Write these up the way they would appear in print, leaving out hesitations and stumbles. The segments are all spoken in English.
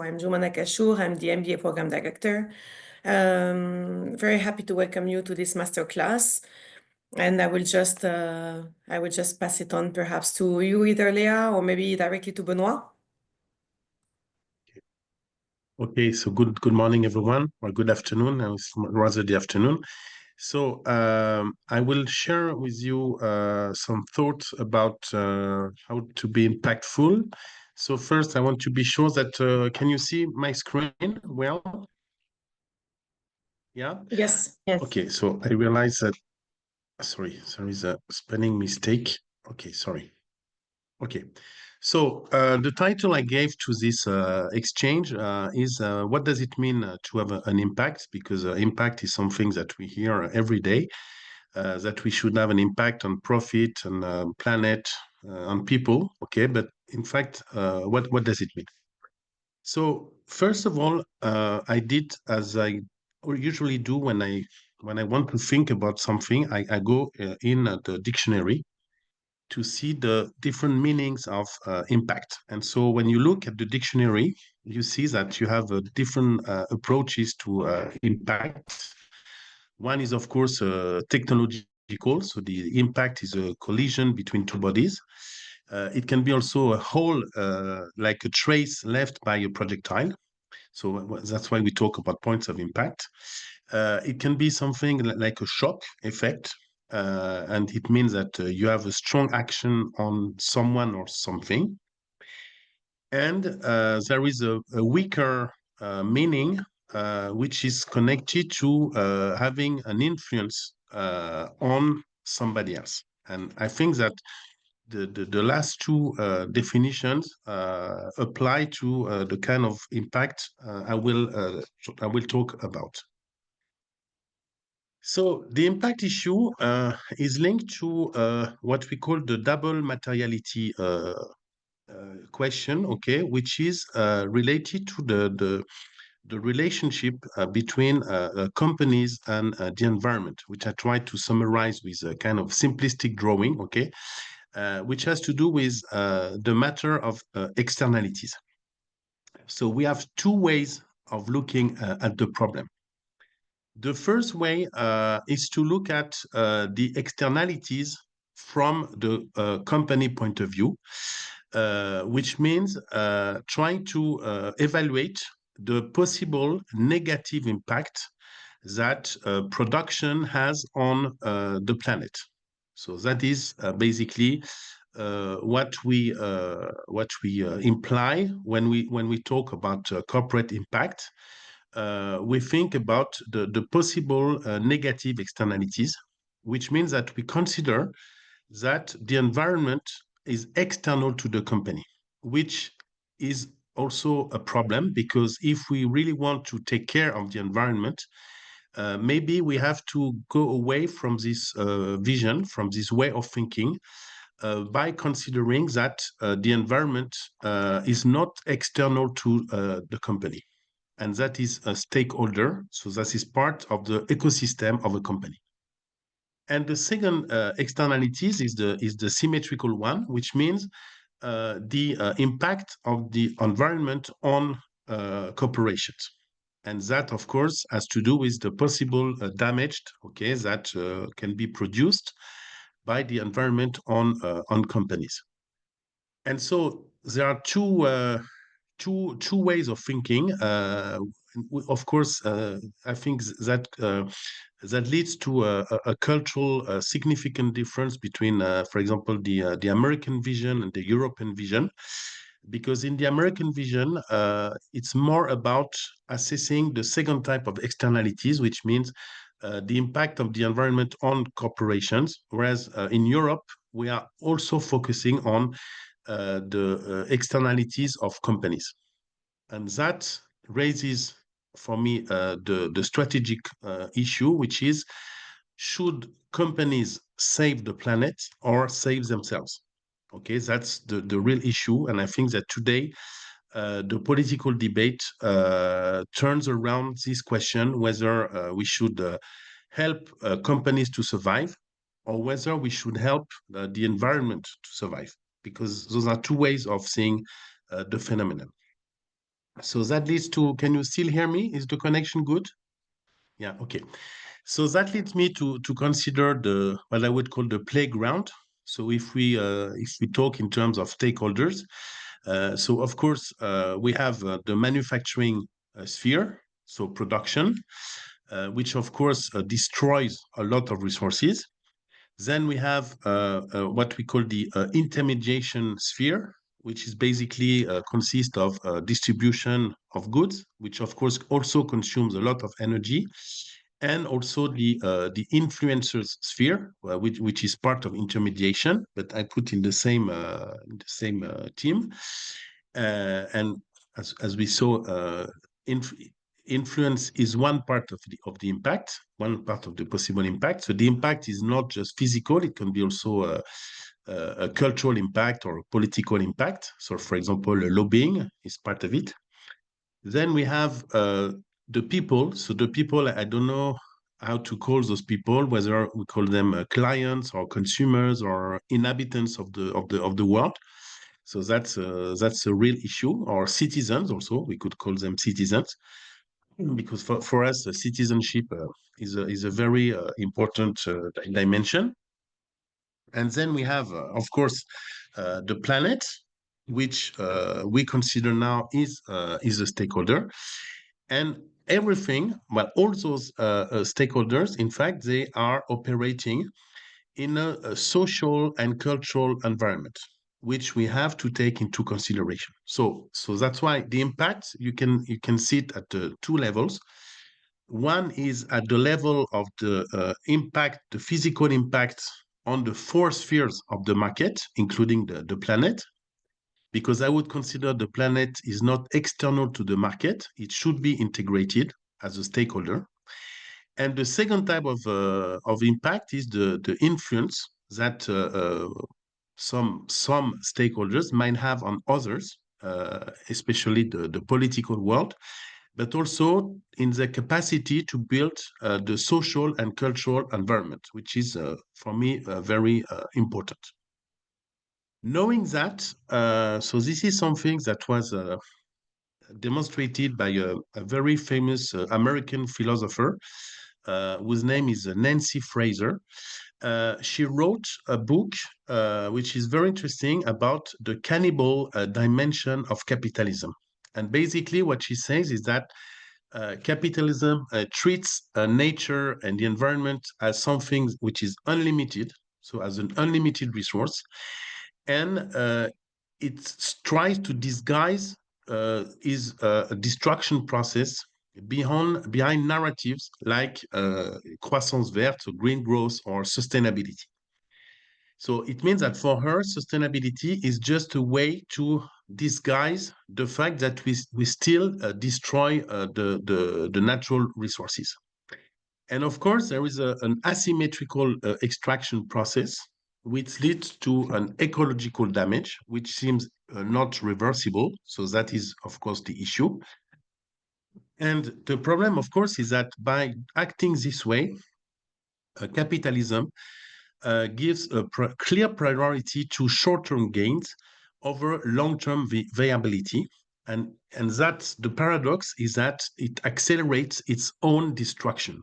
I'm Jumana Kashour. I'm the MBA Program Director. Very happy to welcome you to this masterclass. And I will just pass it on perhaps to you, either Leah, or maybe directly to Benoît. Okay, so good morning, everyone, or good afternoon. It's rather the afternoon. So I will share with you some thoughts about how to be impactful. So first, I want to be sure that can you see my screen well? Yeah? Yes. Yes. Okay, so I realize that, sorry, there is a spelling mistake. Okay, sorry. Okay, so the title I gave to this exchange is what does it mean to have an impact? Because impact is something that we hear every day, that we should have an impact on profit, on planet, on people. Okay, but in fact, what does it mean? So first of all, I did as I usually do when I want to think about something, I go in the dictionary to see the different meanings of impact. And so when you look at the dictionary, you see that you have different approaches to impact. One is, of course, technological. So the impact is a collision between two bodies. It can be also a whole, like a trace left by a projectile. So that's why we talk about points of impact. It can be something like a shock effect, and it means that you have a strong action on someone or something. And there is a weaker meaning, which is connected to having an influence on somebody else. And I think that the last two definitions apply to the kind of impact I will talk about. So the impact issue is linked to what we call the double materiality question, okay, which is related to the relationship between companies and the environment, which I tried to summarize with a kind of simplistic drawing, okay, which has to do with the matter of externalities. So we have two ways of looking at the problem. The first way is to look at the externalities from the company point of view, which means trying to evaluate the possible negative impact that production has on the planet. So that is basically what we imply when we talk about corporate impact. We think about the possible negative externalities, which means that we consider that the environment is external to the company, which is also a problem, because if we really want to take care of the environment, maybe we have to go away from this vision, from this way of thinking, by considering that the environment is not external to the company, and that is a stakeholder. So that is part of the ecosystem of a company. And the second externalities is the symmetrical one, which means the impact of the environment on corporations. And that, of course, has to do with the possible damage, okay, that can be produced by the environment on companies. And so there are two ways of thinking. Of course, I think that that leads to a cultural significant difference between, for example, the American vision and the European vision. Because in the American vision, it's more about assessing the second type of externalities, which means the impact of the environment on corporations, whereas in Europe, we are also focusing on the externalities of companies. And that raises, for me, the strategic issue, which is, should companies save the planet or save themselves? Okay, that's the real issue. And I think that today, the political debate turns around this question, whether we should help companies to survive, or whether we should help the environment to survive, because those are two ways of seeing the phenomenon. So that leads to, can you still hear me? Is the connection good? Yeah, okay. So that leads me to consider the what I would call the playground. So if we talk in terms of stakeholders, so of course we have the manufacturing sphere, so production, which of course destroys a lot of resources. Then we have what we call the intermediation sphere, which is basically consists of distribution of goods, which of course also consumes a lot of energy, and also the influencers sphere, which is part of intermediation, but I put in the same team. And as we saw, inf influence is one part of the impact, one part of the possible impact. So the impact is not just physical; it can be also a cultural impact or a political impact. So, for example, lobbying is part of it. Then we have the people. So the people, I don't know how to call those people, whether we call them clients or consumers or inhabitants of the world. So that's a real issue. Or citizens also, we could call them citizens, because for us, citizenship is a very important dimension. And then we have, of course, the planet, which we consider now is a stakeholder. And everything, well, all those stakeholders, in fact, they are operating in a social and cultural environment, which we have to take into consideration. So that's why the impact, you can see it at the two levels. One is at the level of the impact, the physical impact on the four spheres of the market, including the planet, because I would consider the planet is not external to the market. It should be integrated as a stakeholder. And the second type of impact is the influence that some stakeholders might have on others, especially the political world, but also in the capacity to build the social and cultural environment, which is, for me, very important. Knowing that, so this is something that was demonstrated by a very famous American philosopher whose name is Nancy Fraser. She wrote a book which is very interesting about the cannibal dimension of capitalism. And basically what she says is that capitalism treats nature and the environment as something which is unlimited, so as an unlimited resource, and it tries to disguise is a destruction process behind narratives like croissance verte, so green growth, or sustainability. So it means that for her, sustainability is just a way to disguise the fact that we still destroy the natural resources. And of course, there is an asymmetrical extraction process, which leads to an ecological damage, which seems not reversible. So that is, of course, the issue. And the problem, of course, is that by acting this way, capitalism gives a clear priority to short-term gains over long-term viability. And that's the paradox, is that it accelerates its own destruction.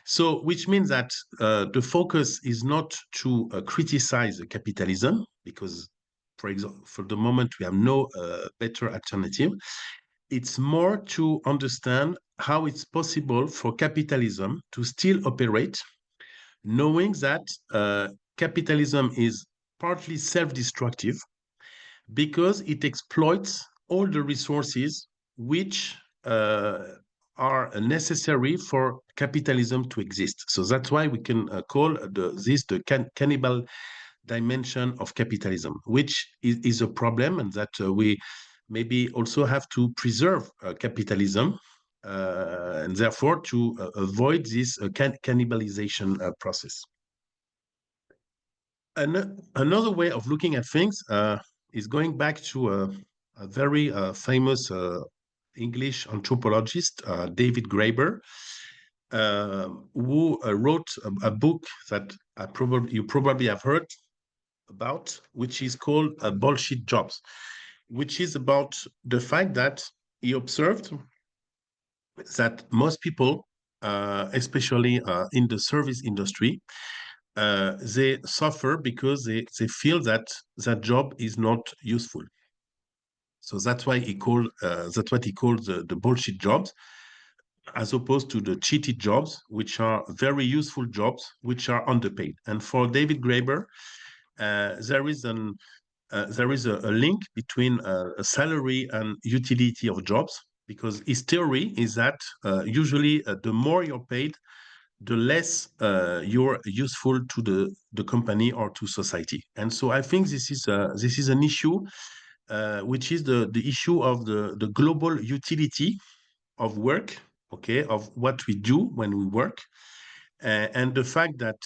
So, which means that the focus is not to criticize capitalism, because, for example, for the moment, we have no better alternative. It's more to understand how it's possible for capitalism to still operate, knowing that capitalism is partly self-destructive because it exploits all the resources which are necessary for capitalism to exist. So that's why we can call this the cannibal dimension of capitalism, which is a problem, and that we maybe also have to preserve capitalism, and therefore to avoid this cannibalization process. Another way of looking at things is going back to a very famous English anthropologist, David Graeber, who wrote a book that you probably have heard about, which is called Bullshit Jobs, which is about the fact that he observed that most people, especially in the service industry, they suffer because they feel that that job is not useful. So that's why that's what he called the bullshit jobs, as opposed to the cheated jobs, which are very useful jobs, which are underpaid. And for David Graeber, there is a link between a salary and utility of jobs, because his theory is that usually the more you're paid, the less you're useful to the company or to society. And so I think this is an issue, which is the issue of the global utility of work, okay, of what we do when we work, and the fact that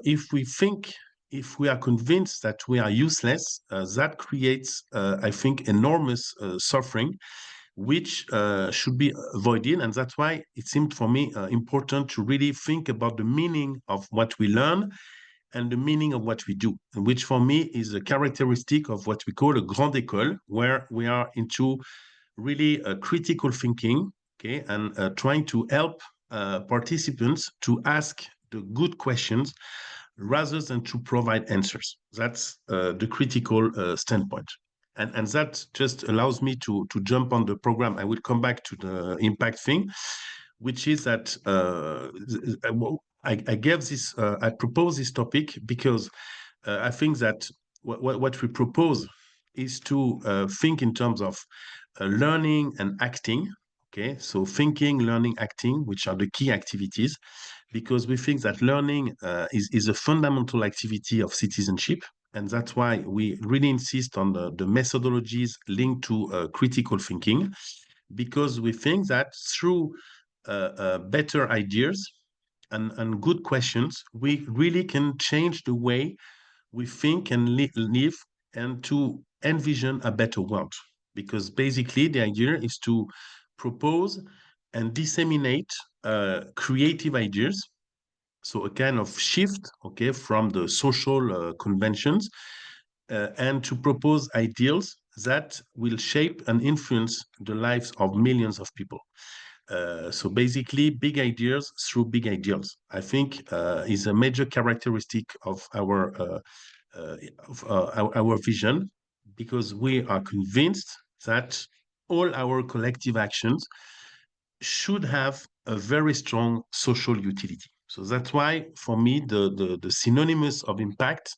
if we are convinced that we are useless, that creates, I think, enormous suffering, which should be avoided. And that's why it seemed for me important to really think about the meaning of what we learn and the meaning of what we do, which for me is a characteristic of what we call a grande école, where we are into really critical thinking, okay, and trying to help participants to ask the good questions rather than to provide answers. That's the critical standpoint. And that just allows me to jump on the program. I will come back to the impact thing, which is that I gave this, I propose this topic because I think that what we propose is to think in terms of learning and acting. Okay, so thinking, learning, acting, which are the key activities, because we think that learning is a fundamental activity of citizenship. And that's why we really insist on the methodologies linked to critical thinking, because we think that through better ideas and good questions, we really can change the way we think and live, and to envision a better world. Because basically the idea is to propose and disseminate creative ideas, so a kind of shift, okay, from the social conventions, and to propose ideals that will shape and influence the lives of millions of people. So basically, big ideas through big ideals, I think, is a major characteristic of our vision, because we are convinced that all our collective actions should have a very strong social utility. So that's why, for me, the synonymous of impact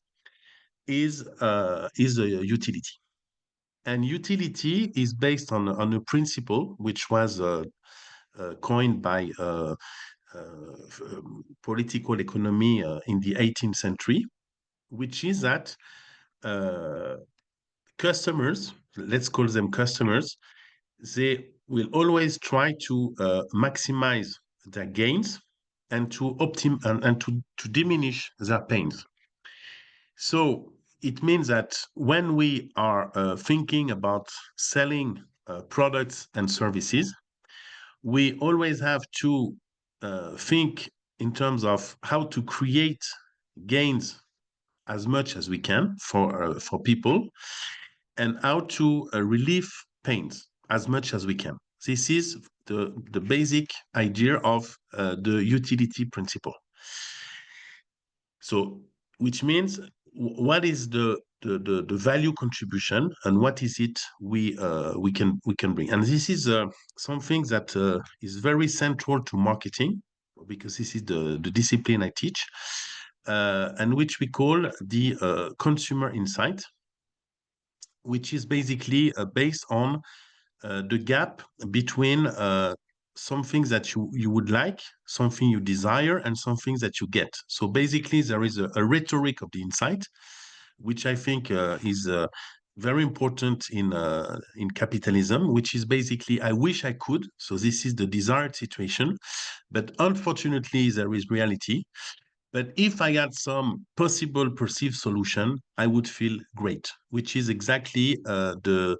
is a utility. And utility is based on a principle which was coined by political economy in the 18th century, which is that customers, let's call them customers, they will always try to maximize their gains and to to diminish their pains. So it means that when we are thinking about selling products and services, we always have to think in terms of how to create gains as much as we can for people, and how to relieve pains as much as we can. This is the basic idea of the utility principle. So, which means what is the value contribution, and what is it we can bring. And this is something that is very central to marketing, because this is the discipline I teach, and which we call the consumer insight, which is basically based on the gap between something that you would like, something you desire, and something that you get. So basically, there is a rhetoric of the insight, which I think is very important in capitalism, which is basically, I wish I could. So this is the desired situation, but unfortunately, there is reality. But if I had some possible perceived solution, I would feel great, which is exactly the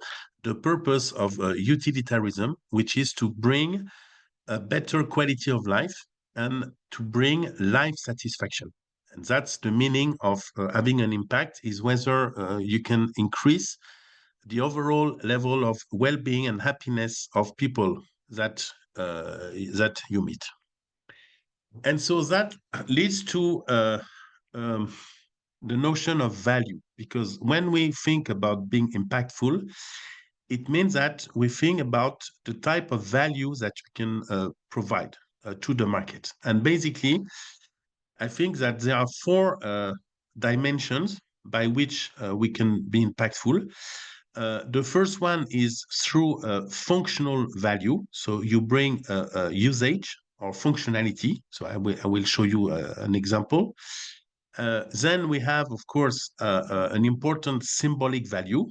purpose of utilitarianism, which is to bring a better quality of life and to bring life satisfaction. And that's the meaning of having an impact, is whether you can increase the overall level of well-being and happiness of people that that you meet. And so that leads to the notion of value, because when we think about being impactful, it means that we think about the type of value that we can provide to the market. And basically, I think that there are four dimensions by which we can be impactful. The first one is through functional value. So you bring usage or functionality. So I will show you an example. Then we have, of course, an important symbolic value.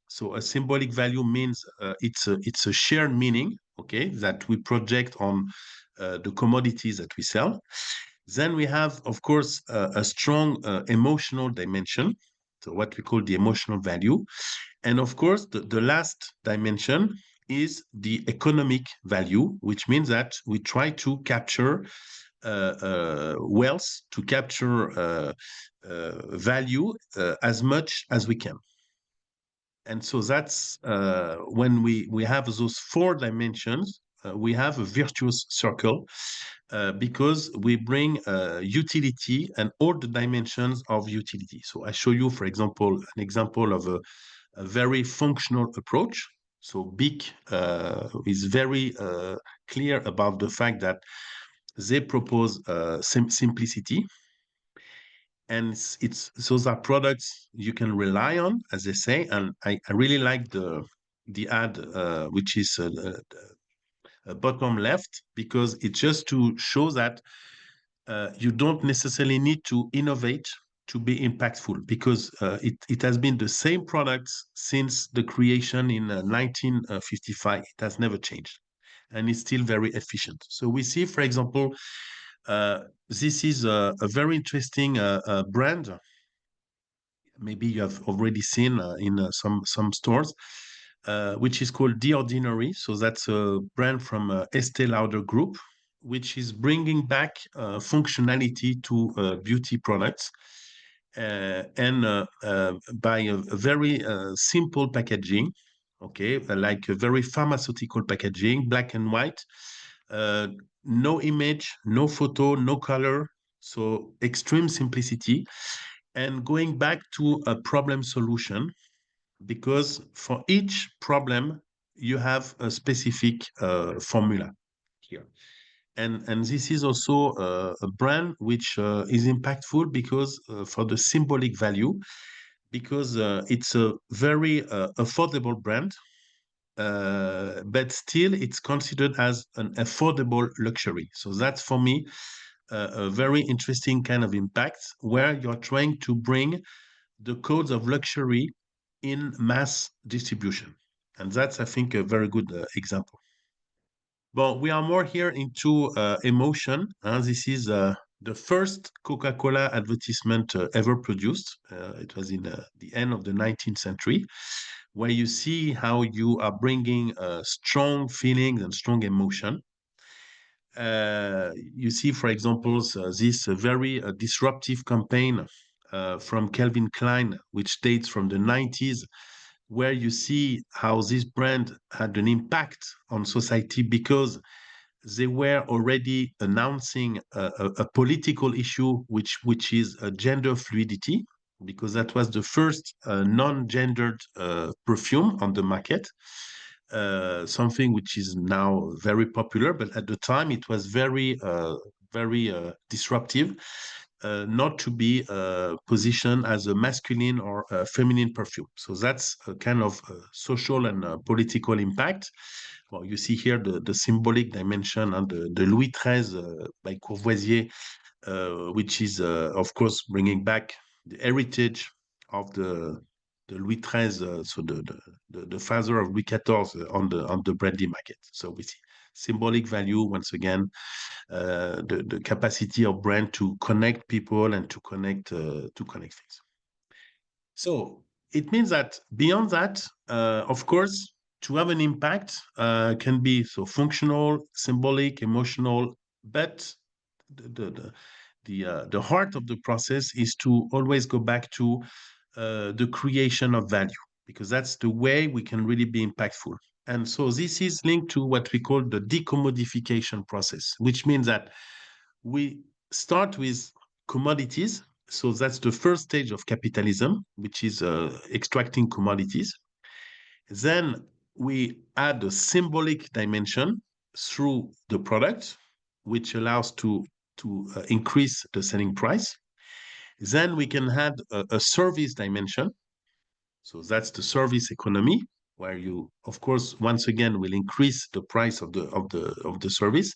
So a symbolic value means it's a shared meaning, okay, that we project on the commodities that we sell. Then we have, of course, a strong emotional dimension, so what we call the emotional value. And of course, the last dimension is the economic value, which means that we try to capture wealth, to capture value as much as we can. And so that's when we have those four dimensions, we have a virtuous circle because we bring utility and all the dimensions of utility. So I show you, for example, an example of a very functional approach. So BIC is very clear about the fact that they propose simplicity. And those are products you can rely on, as they say. And I really like the ad, which is bottom left, because it's just to show that you don't necessarily need to innovate to be impactful, because it has been the same products since the creation in 1955. It has never changed, and it's still very efficient. So we see, for example, this is a very interesting brand. Maybe you have already seen in some stores, which is called The Ordinary. So that's a brand from Estée Lauder Group, which is bringing back functionality to beauty products, and by a very simple packaging, okay, like a very pharmaceutical packaging, black and white, no image, no photo, no color, so extreme simplicity, and going back to a problem solution, because for each problem you have a specific formula here. And this is also a brand which is impactful because for the symbolic value, because it's a very affordable brand, but still it's considered as an affordable luxury. So that's, for me, a very interesting kind of impact, where you're trying to bring the codes of luxury in mass distribution. And that's, I think, a very good example. But we are more here into emotion. This is the first Coca-Cola advertisement ever produced. It was in the end of the 19th century, where you see how you are bringing strong feelings and strong emotion. You see, for example, this very disruptive campaign from Calvin Klein, which dates from the 90s, where you see how this brand had an impact on society because they were already announcing a political issue, which is gender fluidity, because that was the first non-gendered perfume on the market. Something which is now very popular, but at the time it was very disruptive, not to be positioned as a masculine or a feminine perfume. So that's a kind of social and political impact. Well, you see here the symbolic dimension and the Louis XIII by Courvoisier, which is, of course, bringing back the heritage of the Louis XIII, so the father of Louis XIV on the brandy market. So we see symbolic value once again, the capacity of brand to connect people and to connect things. So it means that beyond that, of course, to have an impact can be so functional, symbolic, emotional, but the heart of the process is to always go back to the creation of value. because that's the way we can really be impactful. And so this is linked to what we call the decommodification process, which means that we start with commodities. So that's the first stage of capitalism, which is extracting commodities. Then we add a symbolic dimension through the product, which allows to increase the selling price. Then we can add a service dimension. So that's the service economy, where you, of course, once again, will increase the price of the service.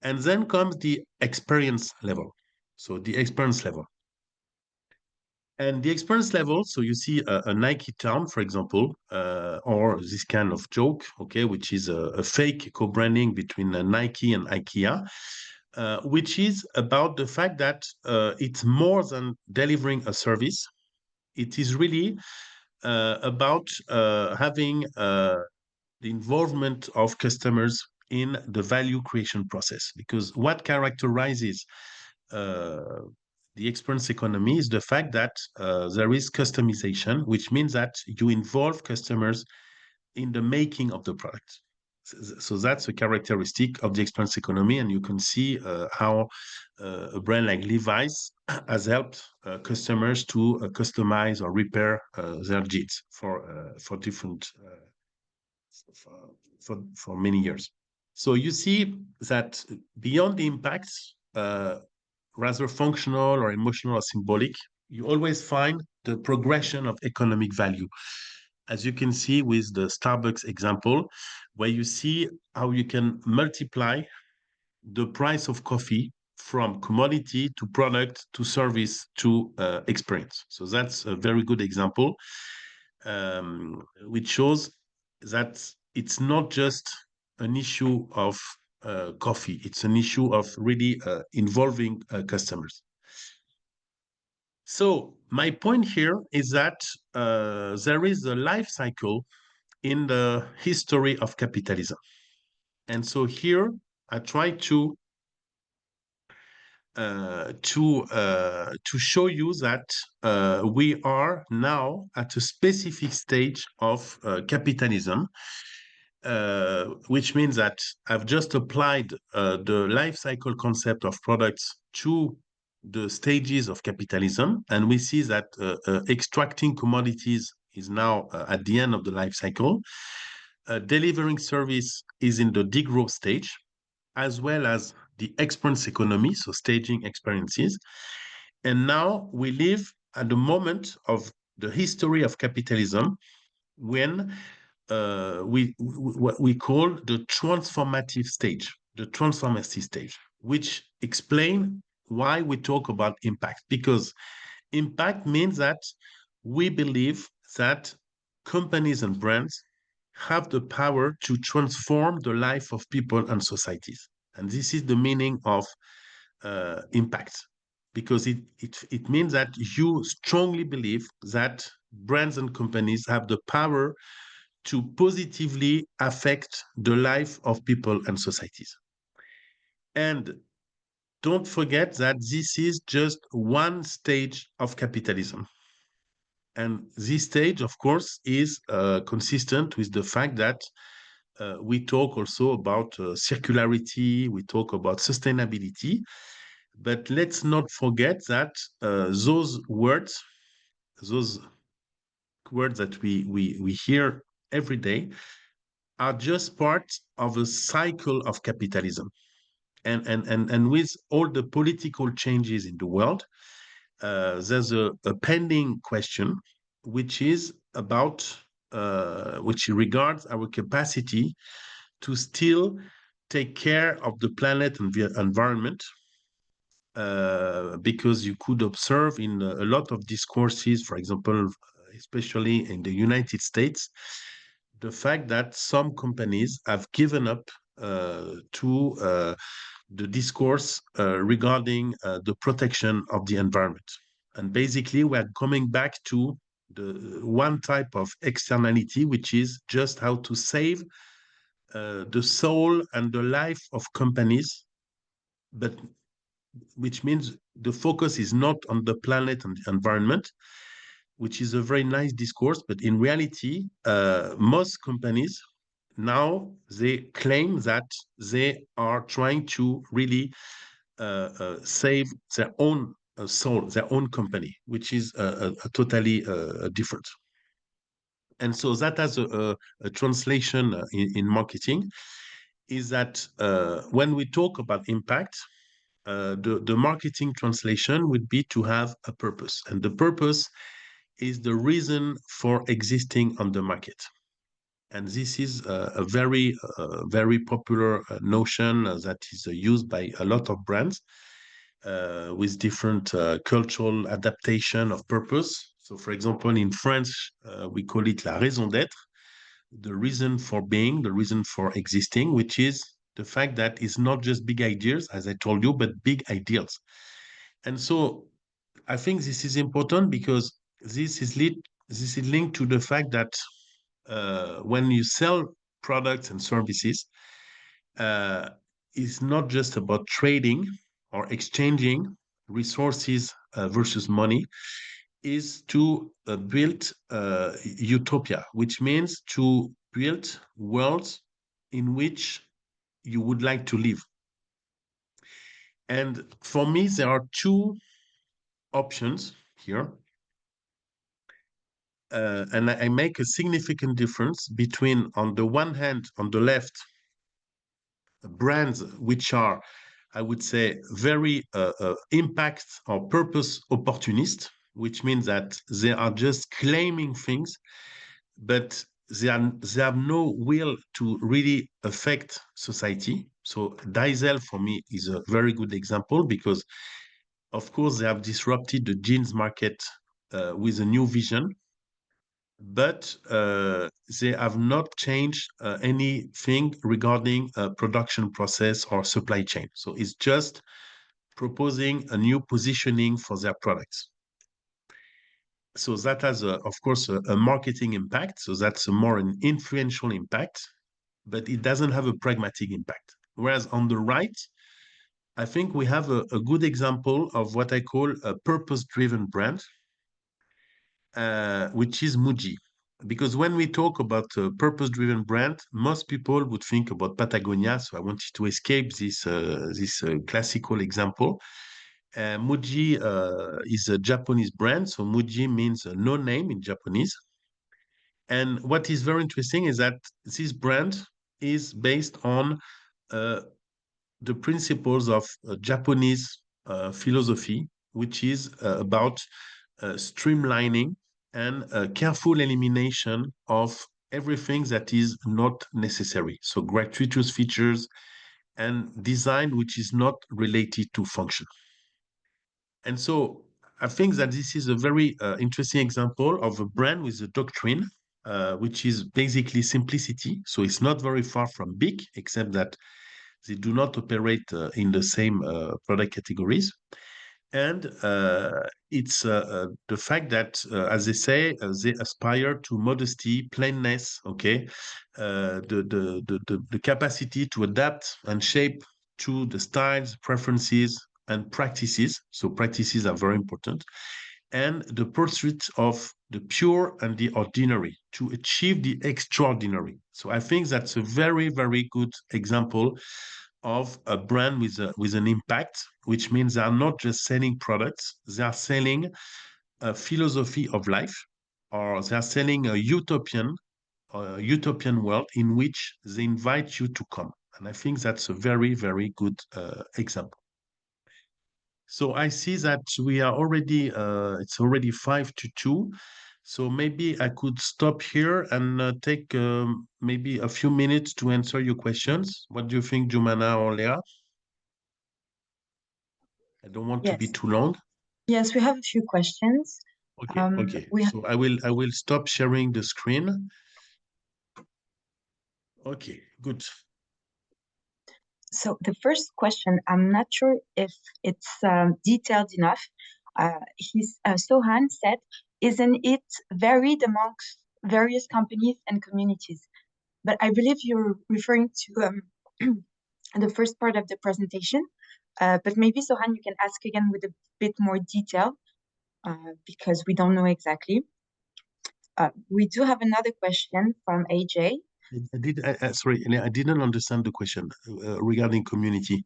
And then comes the experience level. So the experience level. And the experience level, so you see a Nike Town, for example, or this kind of joke, okay, which is a fake co-branding between Nike and IKEA, which is about the fact that it's more than delivering a service. It is really about having the involvement of customers in the value creation process. Because what characterizes the experience economy is the fact that there is customization, which means that you involve customers in the making of the product. So that's a characteristic of the experience economy, and you can see how a brand like Levi's has helped customers to customize or repair their jeans for different for many years. So you see that beyond the impacts, rather functional or emotional or symbolic, you always find the progression of economic value. As you can see with the Starbucks example, where you see how you can multiply the price of coffee from commodity to product to service to experience. So that's a very good example, which shows that it's not just an issue of coffee. It's an issue of really involving customers. So my point here is that there is a life cycle in the history of capitalism. And so here I try to show you that we are now at a specific stage of capitalism, which means that I've just applied the life cycle concept of products to the stages of capitalism, and we see that extracting commodities is now at the end of the life cycle. Delivering service is in the degrowth stage, as well as the experience economy, so staging experiences. And now we live at the moment of the history of capitalism when what we call the transformative stage, which explain why we talk about impact. Because impact means that we believe that companies and brands have the power to transform the life of people and societies. And this is the meaning of impact, because it means that you strongly believe that brands and companies have the power to positively affect the life of people and societies. And don't forget that this is just one stage of capitalism. And this stage, of course, is consistent with the fact that we talk also about circularity, we talk about sustainability, but let's not forget that those words that we hear every day are just part of a cycle of capitalism. And with all the political changes in the world, there's a pending question, which is about, which regards our capacity to still take care of the planet and the environment, because you could observe in a lot of discourses, for example, especially in the United States, the fact that some companies have given up to the discourse regarding the protection of the environment. And basically, we're coming back to the one type of externality, which is just how to save the soul and the life of companies, but which means the focus is not on the planet and the environment. which is a very nice discourse, but in reality, most companies now they claim that they are trying to really save their own soul, their own company, which is totally different. And so that has a translation in marketing, is that when we talk about impact, the marketing translation would be to have a purpose. And the purpose is the reason for existing on the market. And this is a very popular notion that is used by a lot of brands with different cultural adaptation of purpose. So, for example, in French, we call it la raison d'être, the reason for being, the reason for existing, which is the fact that it's not just big ideas, as I told you, but big ideals. And so I think this is important because this is linked to the fact that when you sell products and services, it's not just about trading or exchanging resources versus money, is to build utopia, which means to build worlds in which you would like to live. And for me, there are two options here. And I make a significant difference between, on the one hand, on the left, brands which are, I would say, very impact or purpose opportunist, which means that they are just claiming things, but they have no will to really affect society. So Diesel, for me, is a very good example because, of course, they have disrupted the jeans market with a new vision, but they have not changed anything regarding production process or supply chain. So it's just proposing a new positioning for their products. So that has, of course, a marketing impact. So that's more an influential impact, but it doesn't have a pragmatic impact. Whereas on the right, I think we have a good example of what I call a purpose-driven brand, which is Muji. Because when we talk about a purpose-driven brand, most people would think about Patagonia. So I wanted to escape this classical example. Muji is a Japanese brand. So Muji means no name in Japanese. And what is very interesting is that this brand is based on the principles of Japanese philosophy, which is about streamlining and careful elimination of everything that is not necessary. So gratuitous features and design which is not related to function. And so I think that this is a very interesting example of a brand with a doctrine, which is basically simplicity. So it's not very far from big, except that they do not operate in the same product categories. And it's the fact that, as they say, they aspire to modesty, plainness, okay, the capacity to adapt and shape to the styles, preferences, and practices. So practices are very important. And the pursuit of the pure and the ordinary to achieve the extraordinary. So I think that's a very, very good example of a brand with an impact, which means they are not just selling products, they are selling a philosophy of life, or they are selling a utopian world in which they invite you to come. And I think that's a very, very good example. So I see that we are already, it's already 1:55. So maybe I could stop here and take maybe a few minutes to answer your questions. What do you think, Jumana or Leah? I don't want to be Yes. too long. Yes, we have a few questions. Okay, okay. So I will stop sharing the screen. Okay, good. So the first question, I'm not sure if it's detailed enough. Sohan said, isn't it varied amongst various companies and communities? But I believe you're referring to the first part of the presentation. But maybe, Sohan, you can ask again with a bit more detail. because we don't know exactly. We do have another question from AJ. Sorry, I didn't understand the question regarding community.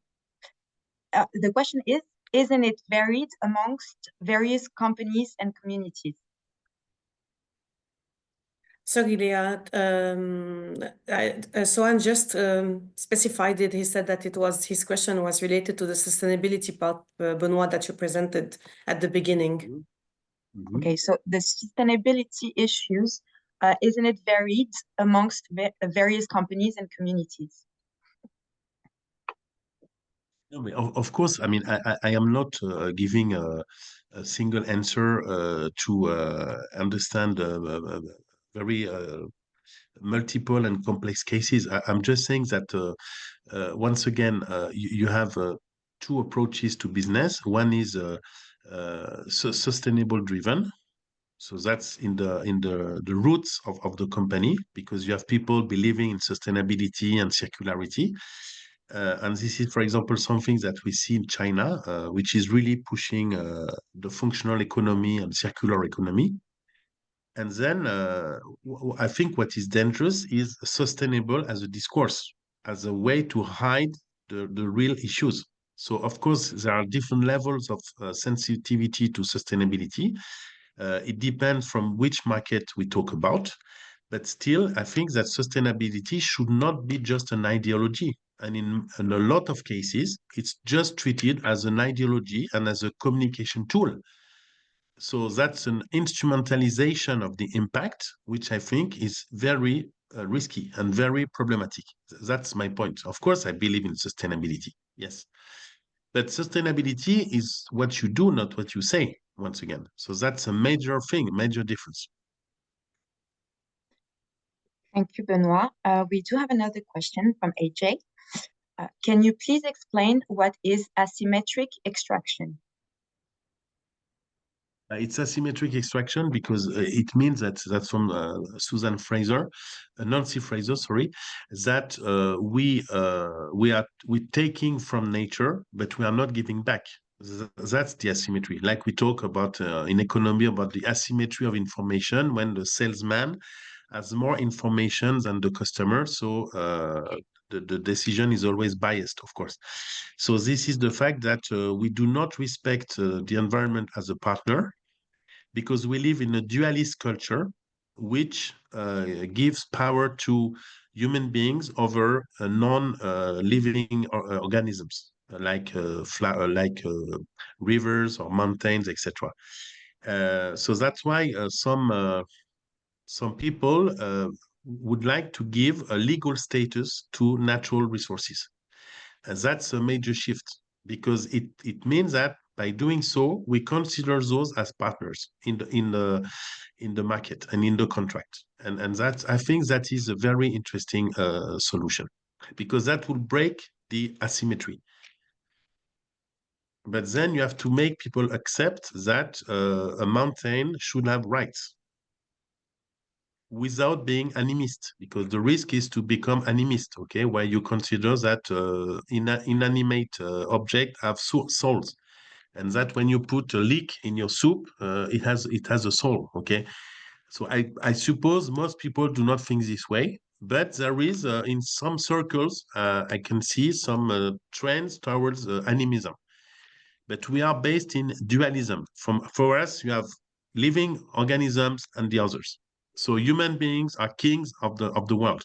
The question is, isn't it varied amongst various companies and communities? Sorry, Leah. Sohan just specified it. He said that his question was related to the sustainability part, Benoît, that you presented at the beginning. Mm-hmm. Okay, so the sustainability issues, isn't it varied amongst various companies and communities? No, of course, I mean, I am not giving a single answer to understand very multiple and complex cases. I'm just saying that once again, you have two approaches to business. One is sustainable driven. So that's in the roots of the company, because you have people believing in sustainability and circularity. And this is, for example, something that we see in China, which is really pushing the functional economy and circular economy. And then I think what is dangerous is sustainable as a discourse, as a way to hide the real issues. So, of course, there are different levels of sensitivity to sustainability. It depends from which market we talk about. But still, I think that sustainability should not be just an ideology. And in a lot of cases, it's just treated as an ideology and as a communication tool. So that's an instrumentalization of the impact, which I think is very risky and very problematic. That's my point. Of course, I believe in sustainability. Yes. But sustainability is what you do, not what you say, once again. So that's a major thing, major difference. Thank you, Benoît. We do have another question from AJ. Can you please explain what is asymmetric extraction? It's asymmetric extraction because it means that's from Susan Fraser, Nancy Fraser, sorry, that we're taking from nature, but we are not giving back. That's the asymmetry. Like we talk about in economy about the asymmetry of information when the salesman has more information than the customer, so the decision is always biased, of course. So this is the fact that we do not respect the environment as a partner, because we live in a dualist culture, which gives power to human beings over non-living organisms, like rivers or mountains, etc. So that's why some people would like to give a legal status to natural resources. That's a major shift, because it means that by doing so, we consider those as partners in the market and in the contract. And that, I think that is a very interesting solution, because that will break the asymmetry. But then you have to make people accept that a mountain should have rights without being animist, because the risk is to become animist, okay, where you consider that inanimate object have souls, and that when you put a leek in your soup, it has a soul, okay. So I suppose most people do not think this way, but there is in some circles I can see some trends towards animism. But we are based in dualism. For us, you have living organisms and the others. So human beings are kings of the world.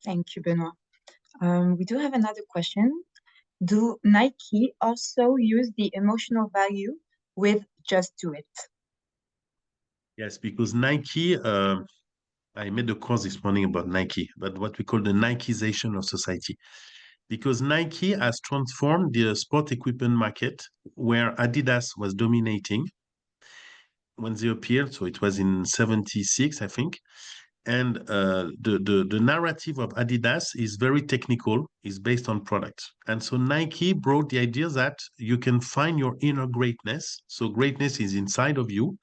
Thank you, Benoît. We do have another question. Do Nike also use the emotional value with Just Do It? Yes, because Nike, I made a course this morning about Nike, but what we call the Nikeization of society. Because Nike has transformed the sport equipment market, where Adidas was dominating when they appeared. So it was in 76, I think. And the narrative of Adidas is very technical, is based on products. And so Nike brought the idea that you can find your inner greatness. So greatness is inside of you.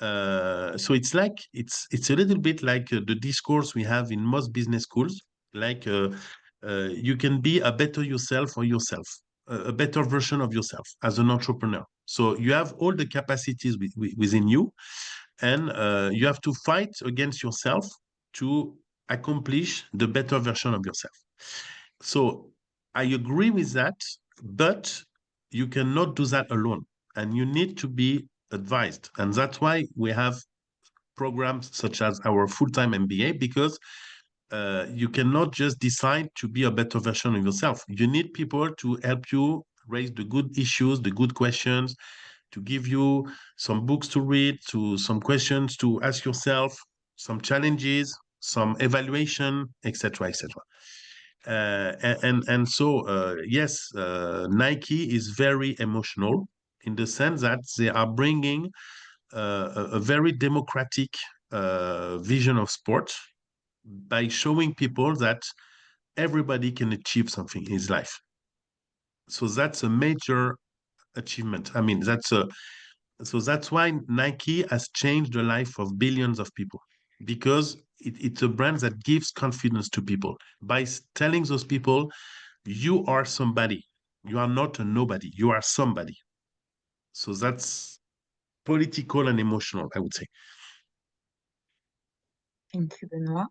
So it's like it's a little bit like the discourse we have in most business schools, like you can be a better yourself or yourself. a better version of yourself as an entrepreneur. So you have all the capacities within you, and you have to fight against yourself to accomplish the better version of yourself. So I agree with that, but you cannot do that alone, and you need to be advised. And that's why we have programs such as our full-time MBA, because you cannot just decide to be a better version of yourself. You need people to help you raise the good issues, the good questions, to give you some books to read, to some questions to ask yourself, some challenges, some evaluation, etc., etc. So yes, Nike is very emotional in the sense that they are bringing a very democratic vision of sport by showing people that everybody can achieve something in his life. So that's a major achievement. I mean, so that's why Nike has changed the life of billions of people, because it's a brand that gives confidence to people by telling those people, you are somebody. You are not a nobody. You are somebody. So that's political and emotional, I would say. Thank you, Benoît.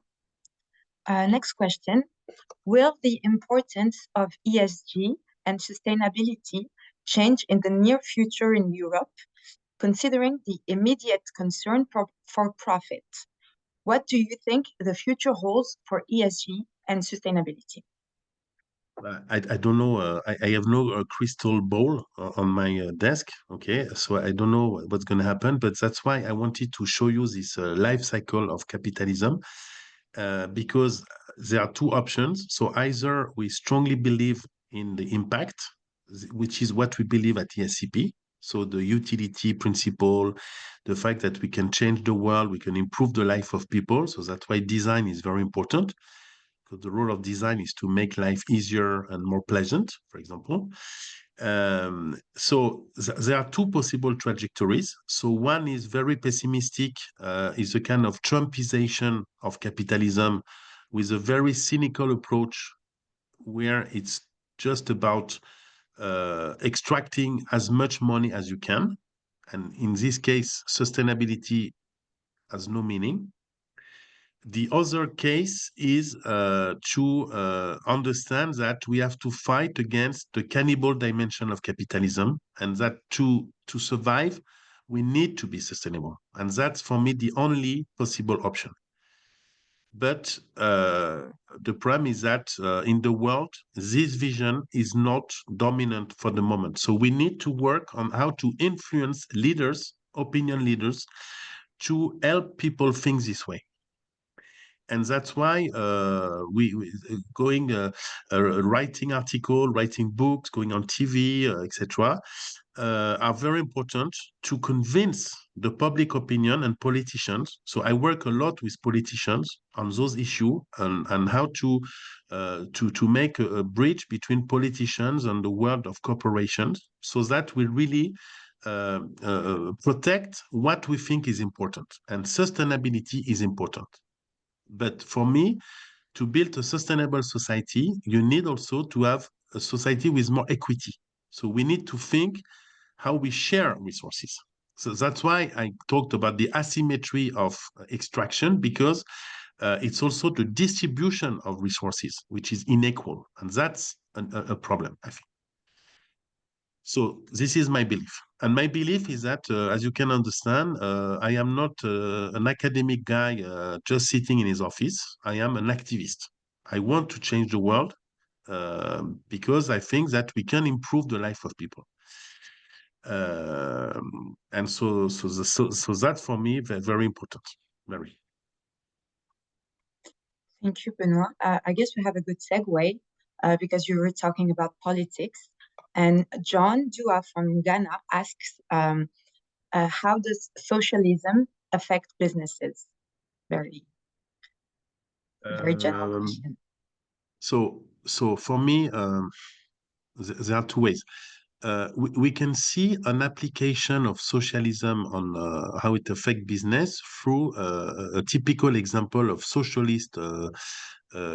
Next question. Will the importance of ESG and sustainability change in the near future in Europe, considering the immediate concern for profit? What do you think the future holds for ESG and sustainability? I don't know. I have no crystal ball on my desk. Okay, so I don't know what's going to happen. But that's why I wanted to show you this life cycle of capitalism, because there are two options. So either we strongly believe in the impact, which is what we believe at ESCP. So the utility principle, the fact that we can change the world, we can improve the life of people. So that's why design is very important, because the role of design is to make life easier and more pleasant, for example. There are two possible trajectories. So one is very pessimistic, is a kind of Trumpization of capitalism with a very cynical approach where it's just about extracting as much money as you can. And in this case, sustainability has no meaning. The other case is to understand that we have to fight against the cannibal dimension of capitalism, and that to survive, we need to be sustainable. And that's, for me, the only possible option. But the problem is that in the world, this vision is not dominant for the moment. So we need to work on how to influence leaders, opinion leaders, to help people think this way. And that's why writing articles, writing books, going on TV, etc., are very important to convince the public opinion and politicians. So I work a lot with politicians on those issues, and how to make a bridge between politicians and the world of corporations, so that we really protect what we think is important. And sustainability is important. But for me, to build a sustainable society, you need also to have a society with more equity. So we need to think how we share resources. So that's why I talked about the asymmetry of extraction, because it's also the distribution of resources, which is unequal. And that's a problem, I think. So this is my belief. And my belief is that, as you can understand, I am not an academic guy just sitting in his office. I am an activist. I want to change the world because I think that we can improve the life of people. And so that's for me very, very important. Very. Thank you, Benoît. I guess we have a good segue because you were talking about politics. And John Dua from Ghana asks, how does socialism affect businesses? Very general question. So for me, there are two ways. We can see an application of socialism on how it affects business through a typical example of socialist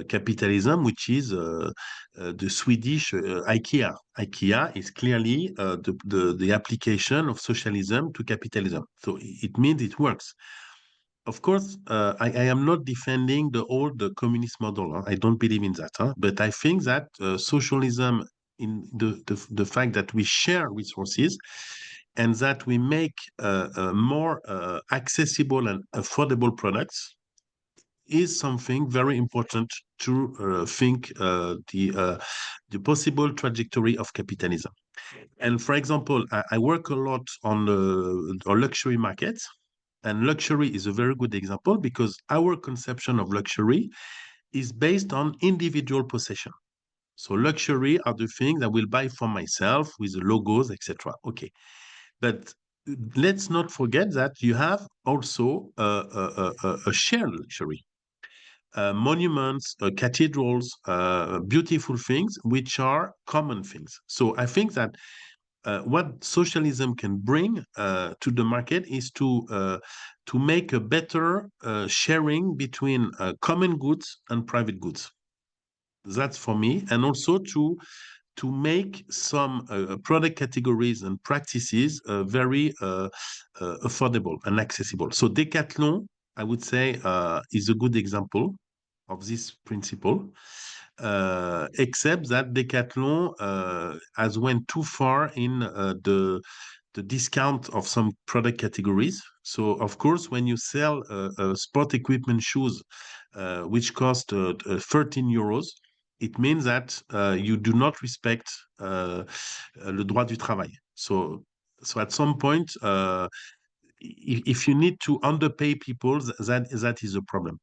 capitalism, which is the Swedish IKEA. IKEA is clearly the application of socialism to capitalism. So it means it works. Of course, I am not defending the old communist model. Huh? I don't believe in that. Huh? But I think that socialism, in the fact that we share resources and that we make more accessible and affordable products, is something very important to think the possible trajectory of capitalism. And for example, I work a lot on the luxury market. And luxury is a very good example because our conception of luxury is based on individual possession. So luxury are the things I will buy for myself with the logos, etc. Okay, but let's not forget that you have also a shared luxury. Monuments, cathedrals, beautiful things, which are common things. So I think that what socialism can bring to the market is to make a better sharing between common goods and private goods. That's for me, and also to make some product categories and practices very affordable and accessible. So Decathlon, I would say, is a good example of this principle, except that Decathlon has went too far in the discount of some product categories. So, of course, when you sell sport equipment shoes, which cost 13 euros, it means that you do not respect le droit du travail. So at some point, if you need to underpay people, that is a problem.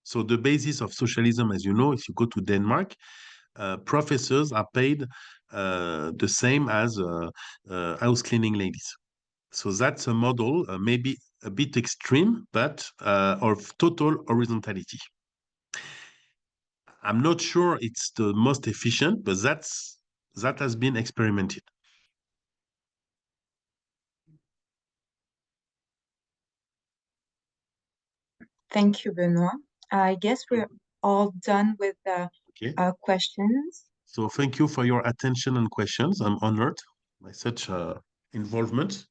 So the basis of socialism, as you know, if you go to Denmark, professors are paid the same as house cleaning ladies. So that's a model, maybe a bit extreme, but of total horizontality. I'm not sure it's the most efficient, but that has been experimented. Thank you, Benoît. I guess we're all done with the questions. So thank you for your attention and questions. I'm honored by such involvement.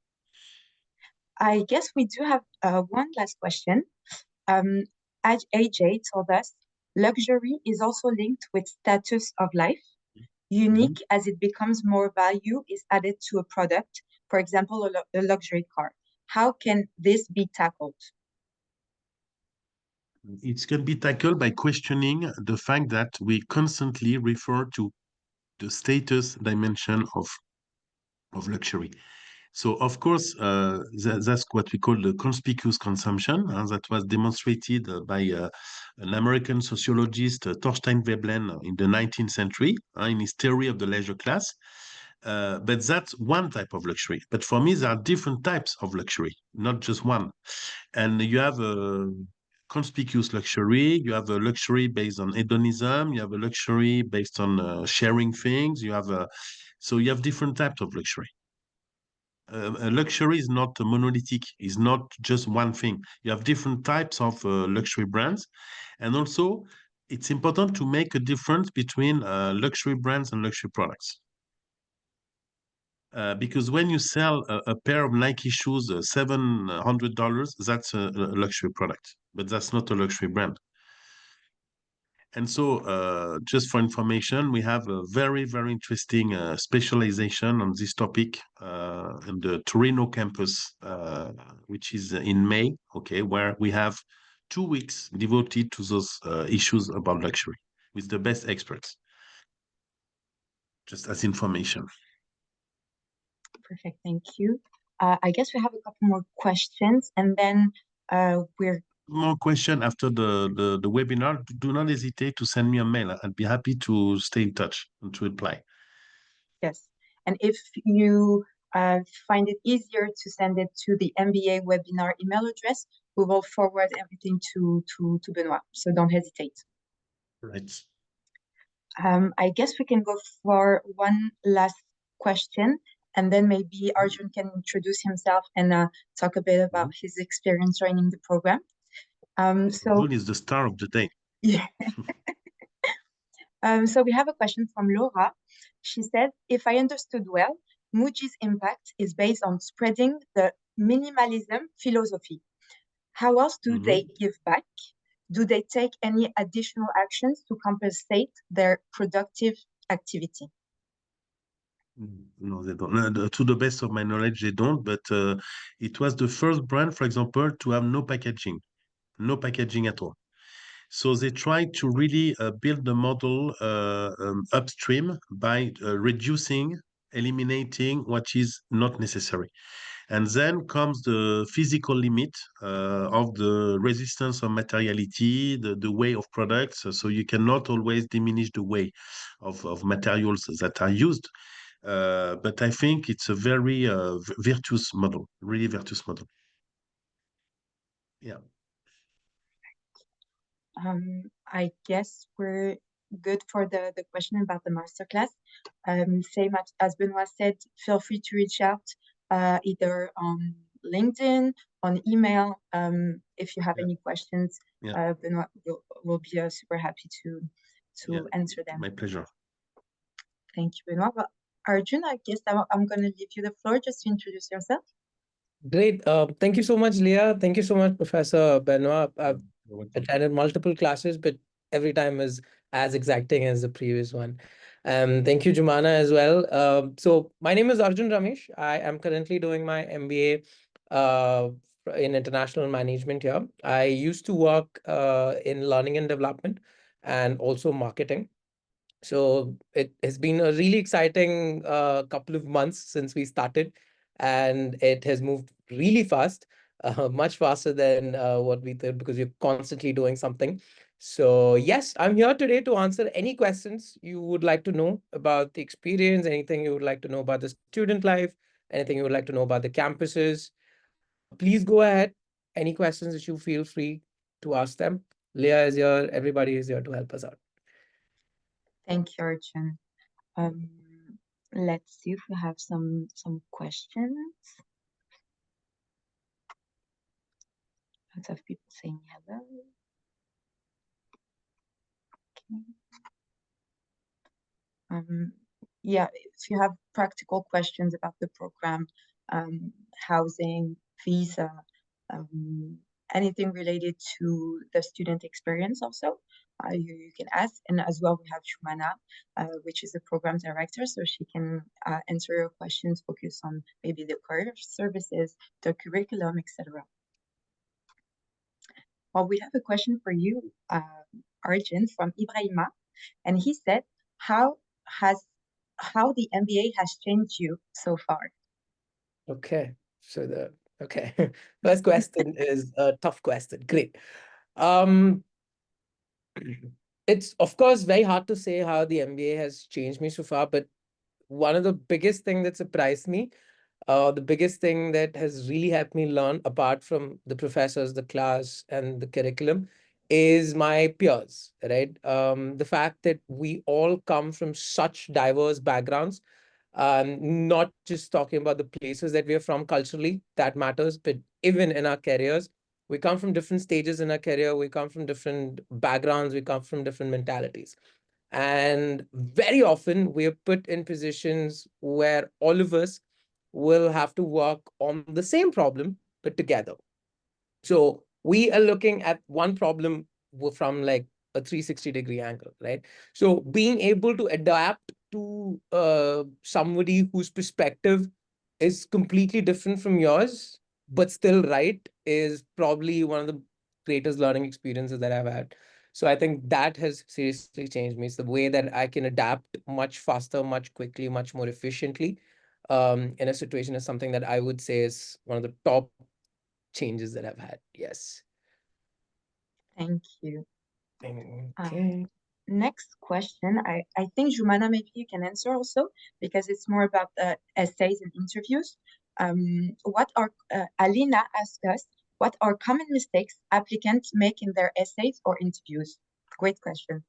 I guess we do have one last question. AJ told us, luxury is also linked with status of life. Unique as it becomes more value is added to a product, for example, a luxury car. How can this be tackled? It can be tackled by questioning the fact that we constantly refer to the status dimension of luxury. So, of course, that's what we call the conspicuous consumption. That was demonstrated by an American sociologist, Thorstein Veblen, in the 19th century, in his theory of the leisure class. But that's one type of luxury. But for me, there are different types of luxury, not just one. And you have a conspicuous luxury, you have a luxury based on hedonism, you have a luxury based on sharing things, so you have different types of luxury. Luxury is not monolithic, is not just one thing. You have different types of luxury brands. And also, it's important to make a difference between luxury brands and luxury products. Because when you sell a pair of Nike shoes, $700, that's a luxury product, but that's not a luxury brand. And so, just for information, we have a very, very interesting specialization on this topic in the Torino campus, which is in May, okay, where we have 2 weeks devoted to those issues about luxury with the best experts, just as information. Perfect, thank you. I guess we have a couple more questions, and then we're more question after the webinar. Do not hesitate to send me a mail. I'd be happy to stay in touch and to reply. Yes, and if you find it easier to send it to the MBA webinar email address, we will forward everything to Benoît, so don't hesitate. Right. I guess we can go for one last question, and then maybe Arjun can introduce himself and talk a bit about his experience joining the program. June is the star of the day. Yeah. So we have a question from Laura. She said, if I understood well, Muji's impact is based on spreading the minimalism philosophy. How else do they give back? Do they take any additional actions to compensate their productive activity? No, they don't. No, to the best of my knowledge, they don't. But it was the first brand, for example, to have no packaging at all. So they tried to really build the model upstream by eliminating what is not necessary. And then comes the physical limit of the resistance of materiality, the way of products. So you cannot always diminish the way of materials that are used. But I think it's a very virtuous model, really virtuous model. Yeah. I guess we're good for the question about the masterclass. Same as Benoît said, feel free to reach out either on LinkedIn, on email. If you have any questions, Benoît will be super happy to answer them. My pleasure. Thank you, Benoît. But Arjun, I guess I'm going to leave you the floor just to introduce yourself. Great. Thank you so much, Leah. Thank you so much, Professor Benoît. I've attended multiple classes, but every time is as exacting as the previous one. Thank you, Jumana, as well. So my name is Arjun Ramesh. I am currently doing my MBA in international management here. I used to work in learning and development and also marketing. So it has been a really exciting couple of months since we started, and it has moved really fast, much faster than what we thought, because we're constantly doing something. So yes, I'm here today to answer any questions you would like to know about the experience, anything you would like to know about the student life, anything you would like to know about the campuses. Please go ahead. Any questions that you feel free to ask them. Leah is here. Everybody is here to help us out. Thank you, Arjun. Let's see if we have some questions. Lots of people saying hello. Okay. Yeah, if you have practical questions about the program, housing, visa, anything related to the student experience also, you can ask. And as well, we have Jumana, which is a program director, so she can answer your questions, focus on maybe the career services, the curriculum, etc. Well, we have a question for you, Arjun, from Ibrahima, and he said, how the MBA has changed you so far? Okay, so first question is a tough question. Great. It's of course very hard to say how the MBA has changed me so far, but one of the biggest thing that surprised me, the biggest thing that has really helped me learn, apart from the professors, the class, and the curriculum, is my peers, right? The fact that we all come from such diverse backgrounds, not just talking about the places that we are from culturally, that matters, but even in our careers, we come from different stages in our career, we come from different backgrounds, we come from different mentalities. And very often we are put in positions where all of us will have to work on the same problem, but together. So we are looking at one problem from like a 360-degree angle, right? So being able to adapt to somebody whose perspective is completely different from yours, but still right, is probably one of the greatest learning experiences that I've had. So I think that has seriously changed me. It's the way that I can adapt much faster, much quickly, much more efficiently in a situation is something that I would say is one of the top changes that I've had. Yes. Thank you. Okay. Next question. I think Jumana, maybe you can answer also, because it's more about the essays and interviews. Alina asked us, what are common mistakes applicants make in their essays or interviews? Great question.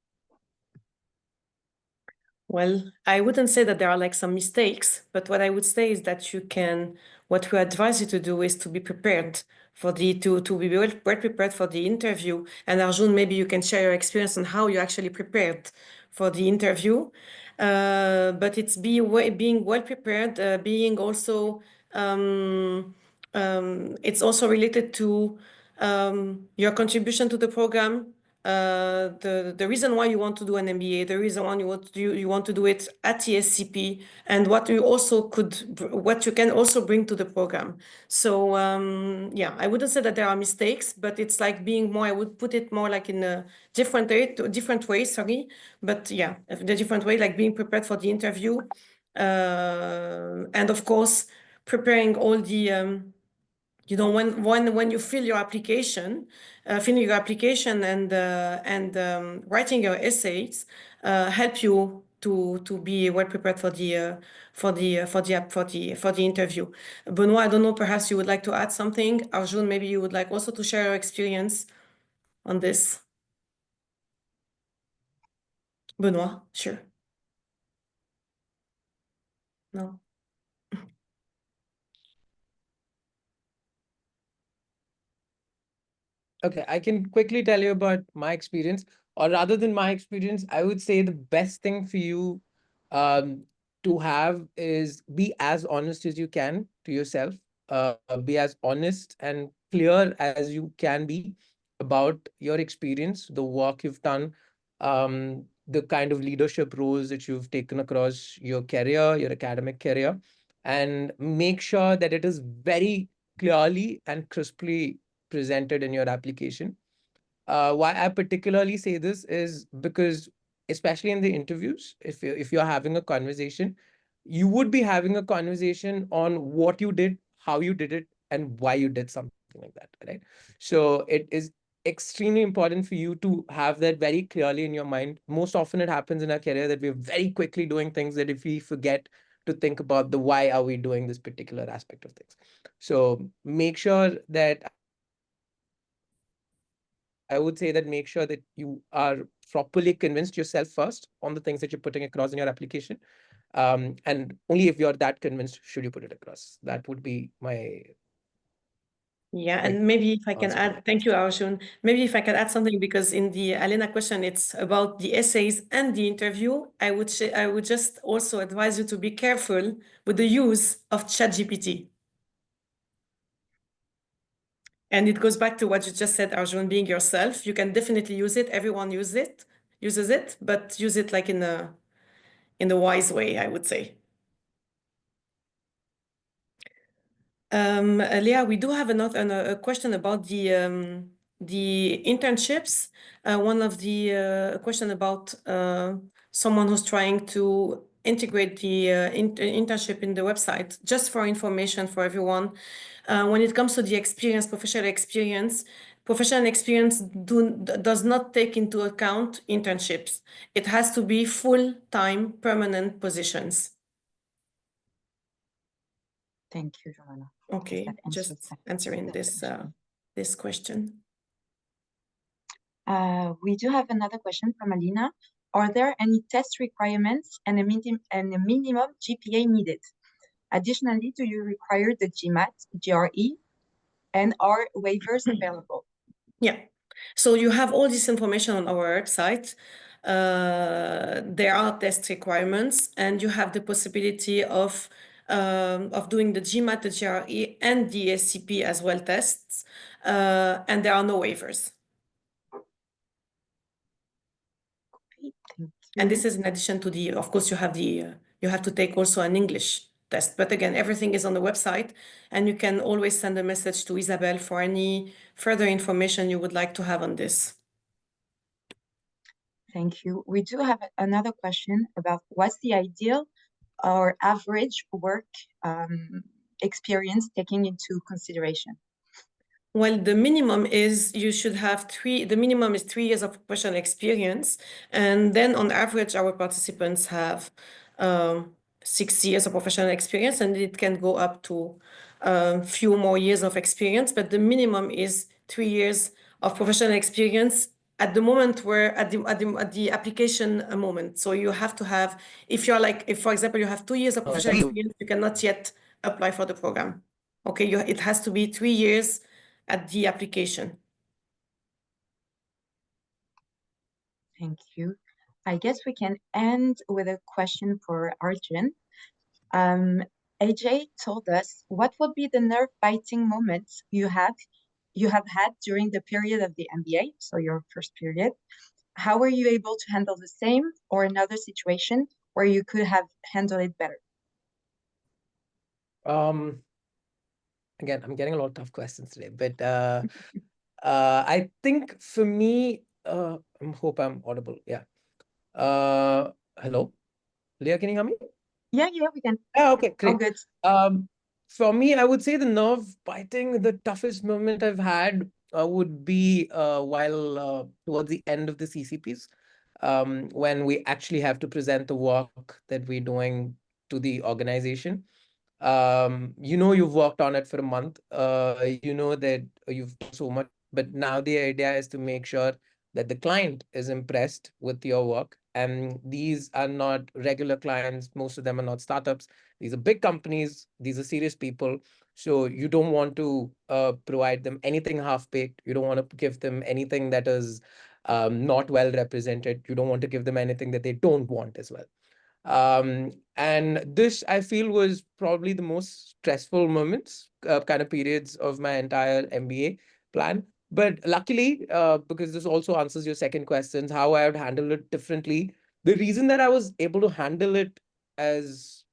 Well, I wouldn't say that there are like some mistakes, but what I would say is that what we advise you to do is to be prepared for to be well prepared for the interview. And Arjun, maybe you can share your experience on how you actually prepared for the interview. But it's being well prepared, being also, it's also related to your contribution to the program, the reason why you want to do an MBA, the reason why you want to do it at TSCP, and what you can also bring to the program. So yeah, I wouldn't say that there are mistakes, but it's like being more. I would put it more like in a different way. Sorry, but yeah, the different way, like being prepared for the interview, and of course preparing all the. When you fill your application, and writing your essays help you to be well prepared for the interview. Benoît, I don't know, perhaps you would like to add something. Arjun, maybe you would like also to share your experience on this. Benoît, sure. No. Okay, I can quickly tell you about my experience, or rather than my experience, I would say the best thing for you to have is be as honest as you can to yourself. Be as honest and clear as you can be about your experience, the work you've done, the kind of leadership roles that you've taken across your career, your academic career, and make sure that it is very clearly and crisply presented in your application. Why I particularly say this is because, especially in the interviews, if you're having a conversation, you would be having a conversation on what you did, how you did it, and why you did something like that, right? So it is extremely important for you to have that very clearly in your mind. Most often it happens in our career that we're very quickly doing things that if we forget to think about the why are we doing this particular aspect of things. So make sure that I would say that make sure that you are properly convinced yourself first on the things that you're putting across in your application. And only if you're that convinced should you put it across. That would be my Yeah, and maybe if I can answer. add, thank you, Arjun. Maybe if I can add something, because in the Alena question, it's about the essays and the interview. I would just also advise you to be careful with the use of ChatGPT. And it goes back to what you just said, Arjun, being yourself. You can definitely use it. Everyone uses it, but use it like in a wise way, I would say. Leah, we do have a question about the internships. One of the question about someone who's trying to integrate the internship in the website. Just for information for everyone, when it comes to the professional experience does not take into account internships. It has to be full-time permanent positions. Thank you, Joanna. Okay, just answering this question. We do have another question from Alina. Are there any test requirements and a minimum GPA needed? Additionally, do you require the GMAT, GRE, and are waivers available? Yeah, so you have all this information on our website. There are test requirements, and you have the possibility of doing the GMAT, the GRE, and the SCP as well tests, and there are no waivers. Great, thank you. And this is in addition to of course, you have to take also an English test. But again, everything is on the website, and you can always send a message to Isabelle for any further information you would like to have on this. Thank you. We do have another question about what's the ideal or average work experience taking into consideration? Well, the minimum is the minimum is 3 years of professional experience. And then on average, our participants have 6 years of professional experience, and it can go up to a few more years of experience. But the minimum is 3 years of professional experience at the moment where at the application moment. So you have to have, if you're like, if for example you have 2 years of professional experience, you cannot yet apply for the program. Okay, it has to be 3 years at the application. Thank you. I guess we can end with a question for Arjun. AJ told us, what would be the nerve-biting moments you have had during the period of the MBA, so your first period? How were you able to handle the same or another situation where you could have handled it better? Again, I'm getting a lot of tough questions today, but I think for me, I hope I'm audible. Yeah. Hello, Leah, can you hear me? Yeah, we can. Oh, okay, All great. good. For me, I would say the nerve biting, the toughest moment I've had would be while towards the end of the CCPs, when we actually have to present the work that we're doing to the organization. You've worked on it for a month, that you've done so much, but now the idea is to make sure that the client is impressed with your work. And these are not regular clients. Most of them are not startups. These are big companies. These are serious people. So you don't want to provide them anything half-baked. You don't want to give them anything that is not well represented. You don't want to give them anything that they don't want as well. And this, I feel, was probably the most stressful moments, kind of periods of my entire MBA plan. But luckily, because this also answers your second questions, how I would handle it differently. The reason that I was able to handle it as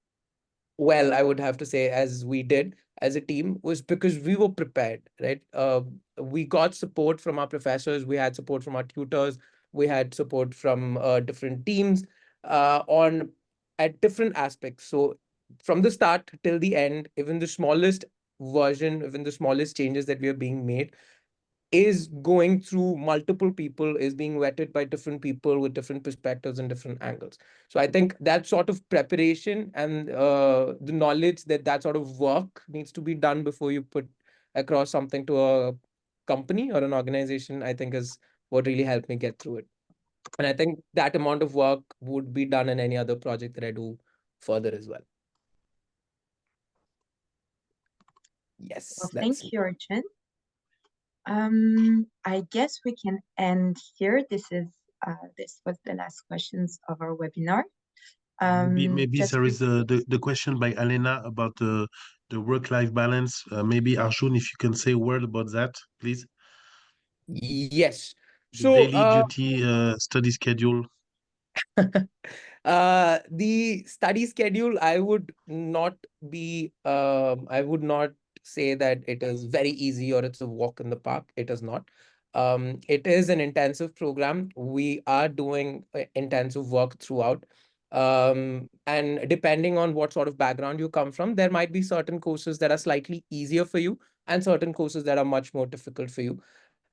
well, I would have to say, as we did as a team, was because we were prepared, right? We got support from our professors, we had support from our tutors, we had support from different teams on at different aspects. So from the start till the end, even the smallest version, even the smallest changes that we are being made is going through multiple people, is being vetted by different people with different perspectives and different angles. So I think that sort of preparation and the knowledge that that sort of work needs to be done before you put across something to a company or an organization, I think is what really helped me get through it. And I think that amount of work would be done in any other project that I do further as well. Yes, Well, that's thank you, Arjun. I guess we can end here. This was the last questions of our webinar. Maybe there is the question by Elena about the work-life balance. Maybe Arjun, if you can say a word about that, please. Yes. The daily duty study schedule. The study schedule, I would not say that it is very easy or it's a walk in the park. It is not. It is an intensive program. We are doing intensive work throughout. And depending on what sort of background you come from, there might be certain courses that are slightly easier for you and certain courses that are much more difficult for you.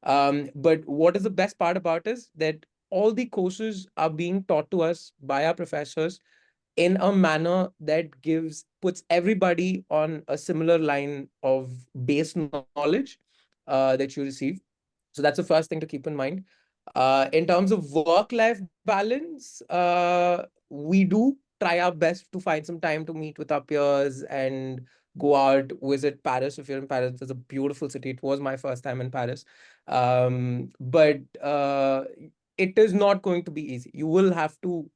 But what is the best part about is that all the courses are being taught to us by our professors in a manner that puts everybody on a similar line of base knowledge that you receive. So that's the first thing to keep in mind. In terms of work-life balance, we do try our best to find some time to meet with our peers and go out, visit Paris. If you're in Paris, it's a beautiful city. It was my first time in Paris. But it is not going to be easy. You will have to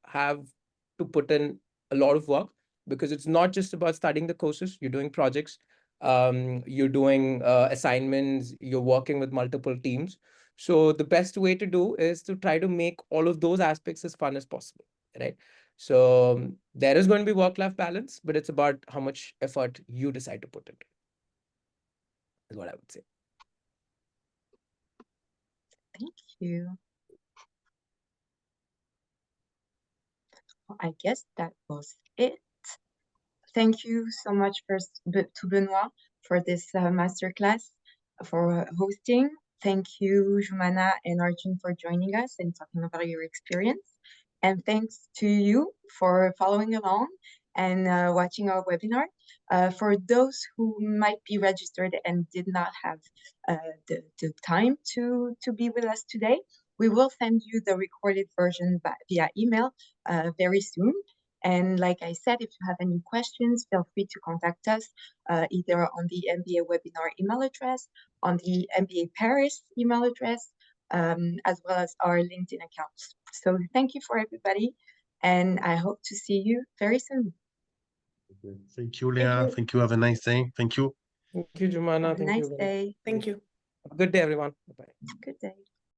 put in a lot of work because it's not just about studying the courses. You're doing projects, you're doing assignments, you're working with multiple teams. So the best way to do is to try to make all of those aspects as fun as possible, right? So there is going to be work-life balance, but it's about how much effort you decide to put into it, is what I would say. Thank you. Well, I guess that was it. Thank you so much first to Benoît for this masterclass, for hosting. Thank you, Jumana and Arjun, for joining us and talking about your experience. And thanks to you for following along and watching our webinar. For those who might be registered and did not have the time to be with us today, We will send you the recorded version via email very soon. And like I said, if you have any questions, feel free to contact us either on the MBA webinar email address, on the MBA Paris email address, as well as our LinkedIn accounts. So thank you for everybody, and I hope to see you very soon. Thank you, Leah. Thank you. Have a nice day. Thank you. Thank you, Jumana. Have a Thank nice you. day. Thank you. Good day, everyone. Bye-bye. Good day.